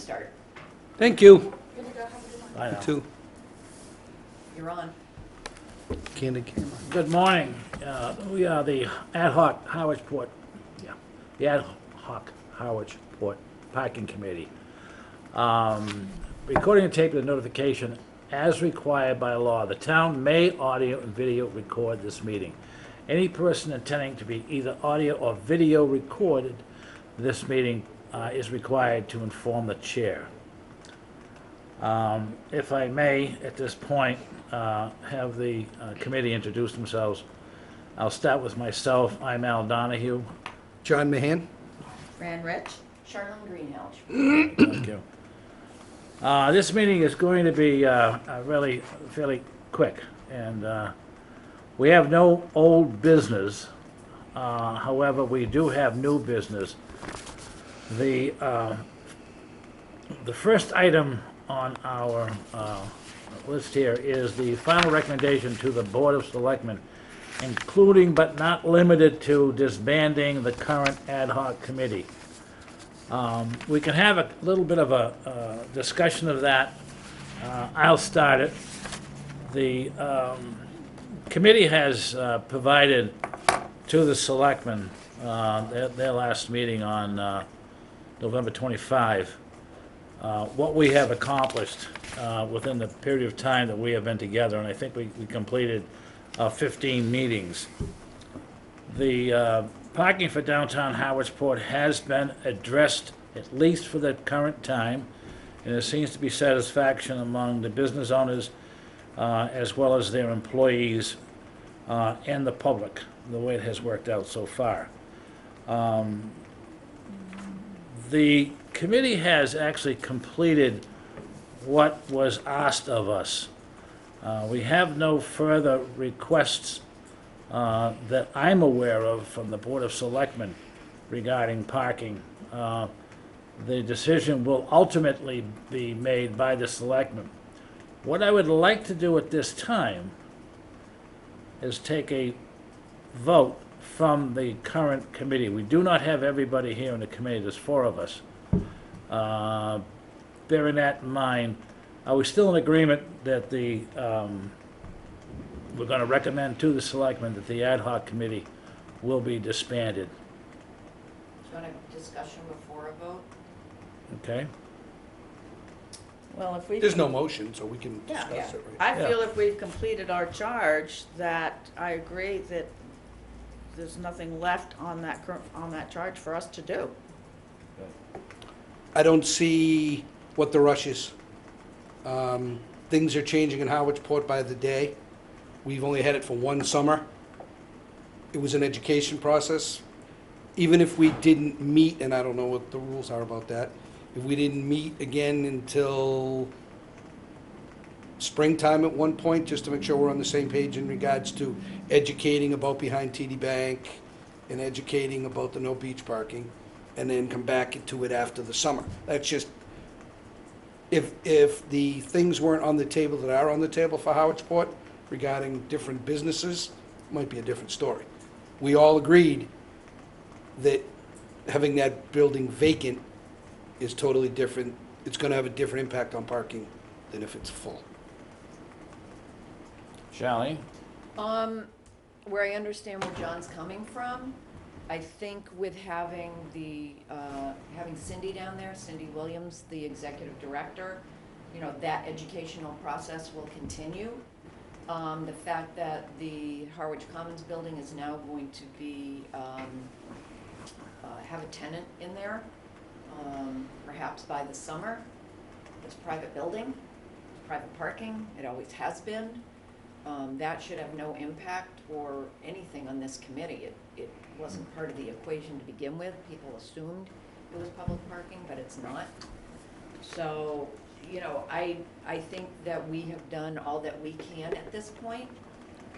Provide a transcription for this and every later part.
start. Thank you. Good to go, have a good one. I know. Two. You're on. Candid camera. Good morning. We are the Ad Hoc Harwich Port, the Ad Hoc Harwich Port Parking Committee. Recording and taping the notification as required by law. The town may audio and video record this meeting. Any person intending to be either audio or video recorded this meeting is required to inform the chair. If I may, at this point, have the committee introduce themselves. I'll start with myself. I'm Al Donahue. John Mahan. Fran Rich. Charlene Greenhalgh. Thank you. This meeting is going to be really fairly quick, and we have no old business. However, we do have new business. The first item on our list here is the final recommendation to the Board of Selectmen, including but not limited to disbanding the current ad hoc committee. We can have a little bit of a discussion of that. I'll start it. The committee has provided to the selectmen their last meeting on November 25, what we have accomplished within the period of time that we have been together, and I think we completed 15 meetings. The parking for downtown Howardsport has been addressed, at least for the current time, and there seems to be satisfaction among the business owners as well as their employees and the public, the way it has worked out so far. The committee has actually completed what was asked of us. We have no further requests that I'm aware of from the Board of Selectmen regarding parking. The decision will ultimately be made by the selectmen. What I would like to do at this time is take a vote from the current committee. We do not have everybody here in the committee, there's 4 of us. Bearing that in mind, are we still in agreement that the we're going to recommend to the selectmen that the ad hoc committee will be disbanded? Do you want a discussion before a vote? Okay? Well, if we. There's no motion, so we can Yeah, discuss it, right? I feel if we've completed our charge, that I agree that there's nothing left on that on that charge for us to do. I don't see what the rush is. Things are changing in Howardsport by the day. We've only had it for one summer. It was an education process. Even if we didn't meet, and I don't know what the rules are about that, if we didn't meet again until springtime at one point, just to make sure we're on the same page in regards to educating about behind TD Bank and educating about the no beach parking, and then come back to it after the summer. That's just, if the things weren't on the table that are on the table for Howardsport regarding different businesses, it might be a different story. We all agreed that having that building vacant is totally different. It's gonna have a different impact on parking than if it's full. Charlene? Where I understand where John's coming from, I think with having having Cindy down there, Cindy Williams, the executive director, you know, that educational process will continue. The fact that the Harwich Commons building is now going to be, have a tenant in there, perhaps by the summer. It's a private building, it's private parking, it always has been. That should have no impact or anything on this committee. It wasn't part of the equation to begin with. People assumed it was public parking, but it's not. So, you know, I think that we have done all that we can at this point.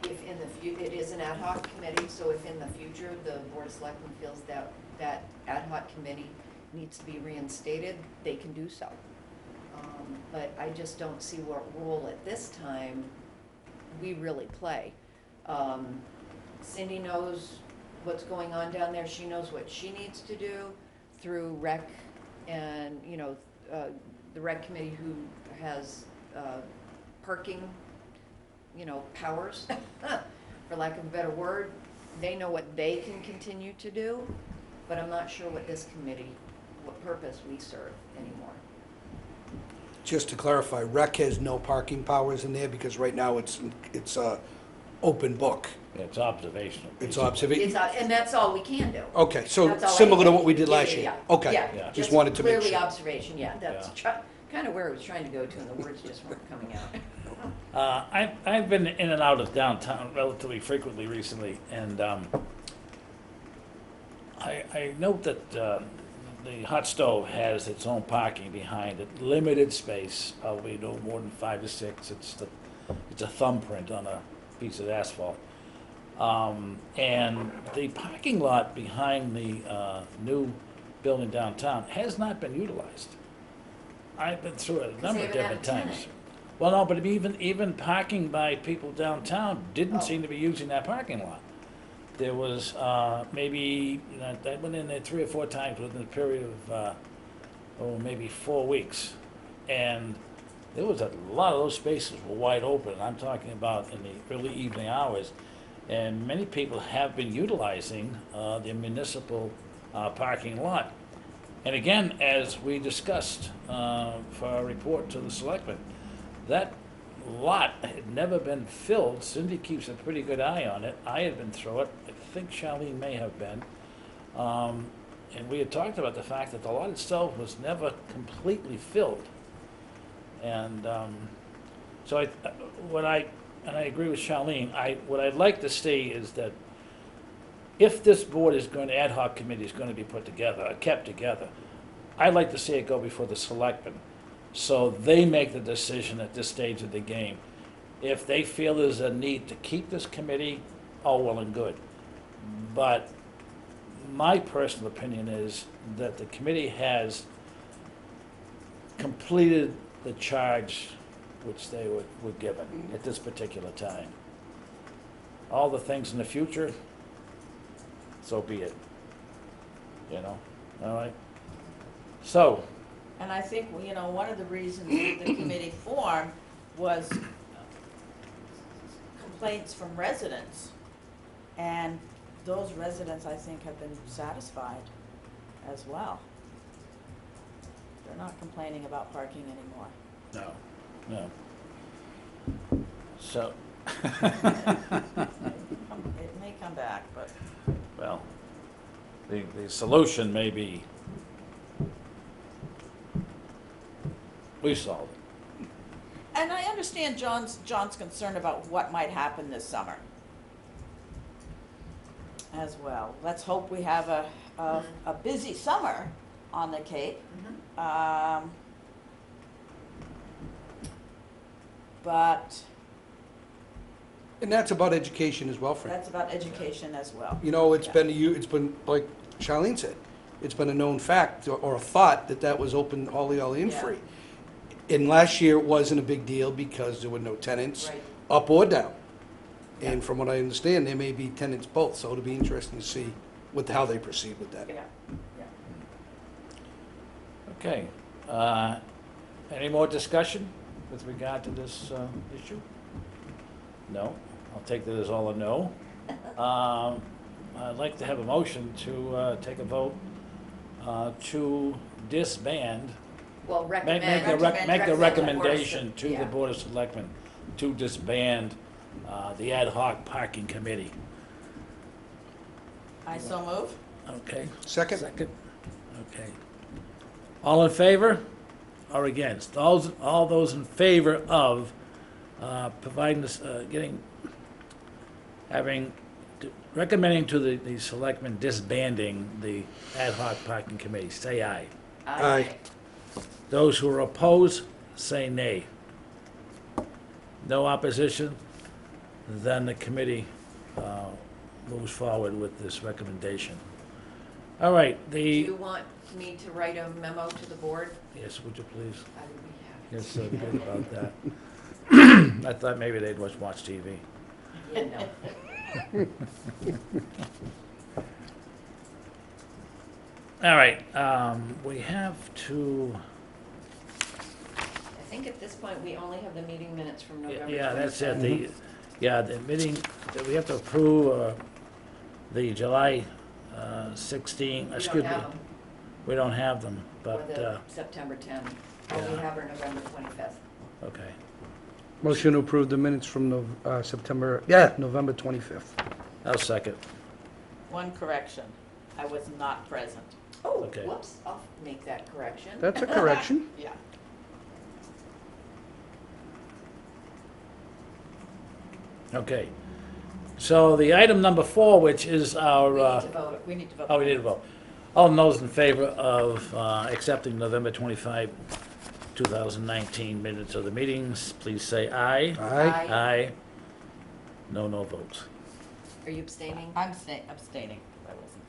If in the it is an ad hoc committee, so if in the future the Board of Selectmen feels that that ad hoc committee needs to be reinstated, they can do so. But I just don't see what role at this time we really play. Cindy knows what's going on down there. She knows what she needs to do through rec and, you know, the rec committee who has parking, powers, for lack of a better word. They know what they can continue to do, but I'm not sure what this committee, what purpose we serve anymore. Just to clarify, rec has no parking powers in there because right now it's open book. It's observational. It's basically. observation. And that's all we can do. Okay, so That's all similar to I- what we did yeah, last yeah, year? yeah. Okay, Yeah, just wanted to make clearly sure. observation, yeah, that's Yeah. kind of where I was trying to go to, and the words just weren't coming out. I've been in and out of downtown relatively frequently recently, and I note that the hot stove has its own parking behind it, limited space, probably no more than 5 to 6. It's a thumbprint on a piece of asphalt. And the parking lot behind the new building downtown has not been utilized. I've been through it a number of they haven't different had a times. tenant. Well, no, but even parking by people downtown didn't Oh. seem to be using that parking lot. There was maybe, I went in there 3 or 4 times within a period of, maybe 4 weeks. And there was a lot of those spaces were wide open. I'm talking about in the early evening hours. And many people have been utilizing the municipal parking lot. And again, as we discussed for our report to the selectmen, that lot had never been filled. Cindy keeps a pretty good eye on it. I had been through it. I think Charlene may have been. And we had talked about the fact that the lot itself was never completely filled. And so I agree with Charlene, what I'd like to see is that if this board is going, ad hoc committee is going to be put together, kept together, I'd like to see it go before the selectmen, so they make the decision at this stage of the game. If they feel there's a need to keep this committee, all well and good. But my personal opinion is that the committee has completed the charge which they were given at this particular time. All the things in the future, so be it. All right? So, And I think, one of the reasons that the committee formed was complaints from residents. And those residents, I think, have been satisfied as well. They're not complaining about parking anymore. no. So, It may come back, but well, the solution may be, we solved it. and I understand John's concern about what might happen this summer as well. Let's hope we have a busy summer on the Cape. But And that's about education as well, Fran. that's about education as well. It's been, like Charlene said, it's been a known fact or a thought that was open Holly in Yeah. free. And last year, it wasn't a big deal because there were no tenants, Right. up or down. And from what I understand, there may be tenants both, so it'll be interesting to see how they proceed with that. Yeah. Okay. Any more discussion with regard to this issue? No? I'll take that as all a no. I'd like to have a motion to take a vote to disband, Well, make recommend. the recommendation to Yeah. the Board of Selectmen to disband the ad hoc parking committee. I so move. Second? Second. Okay. All in favor or against? All those in favor of providing this, recommending to the selectmen disbanding the ad hoc parking committee, say aye. Aye. Those who are opposed, say nay. No opposition, then the committee moves forward with this recommendation. All right, Do you want me to write a memo to the board? yes, would you please? I would be happy. Yes, so good about that. I thought maybe they'd watch TV. Yeah, no. All right, we have to think at this point, we only have the meeting minutes from November 27th. Yeah, that's it, the meeting, we have to approve, the July 16, We excuse don't me. have them, We don't have them, or but, the September 10. All we yeah. have are November 25th. okay. Motion to approve the minutes from November 25th. I'll second. One correction, I was not present. Oh, Okay. whoops, I'll make that correction. That's a correction. Yeah. Okay. So the item number 4, which is our, We need to vote. We need to vote. oh, we need to vote. All those in favor of accepting November 25, 2019 minutes of the meetings, please say aye. Aye. Aye. No votes. Are you abstaining? I'm abstaining. I wasn't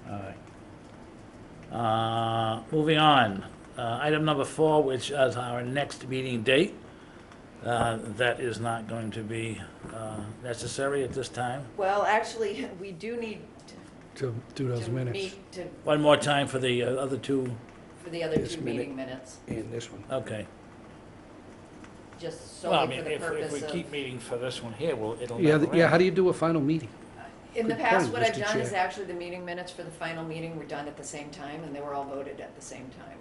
there. All right. Moving on. Item number 4, which is our next meeting date. That is not going to be necessary at this time. Well, actually, we do need To do those to minutes meet to, One more time for the other two. for the other This two minute. meeting minutes, and this one. Okay. just Well, I solely mean, for the if purpose we of. keep meeting for this one here, it'll Yeah, never yeah, how end. do you do a final meeting? In the Good past, point, what I've Mr. done is Chair. actually the meeting minutes for the final meeting were done at the same time, and they were all voted at the same time.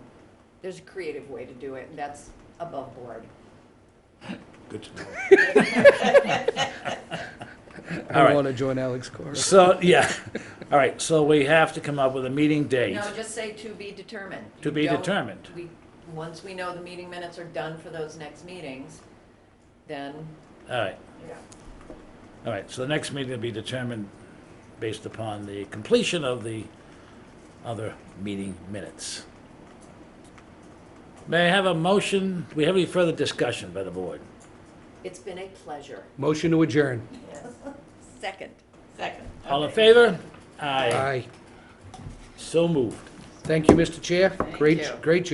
There's a creative way to do it, and that's above board. Good to know. I All right. don't want to join Alex Cora. So, yeah, all right, so we have to come up with a meeting date. No, just say to be determined. To You be don't- determined. Once we know the meeting minutes are done for those next meetings, then, All right, yeah. all right, so the next meeting will be determined based upon the completion of the other meeting minutes. May I have a motion, do we have any further discussion by the board? It's been a pleasure. Motion to adjourn. Second. Second. All in Okay. favor? Aye. Aye. So moved. Thank you, Mr. Chair. Thank Great, you. great job.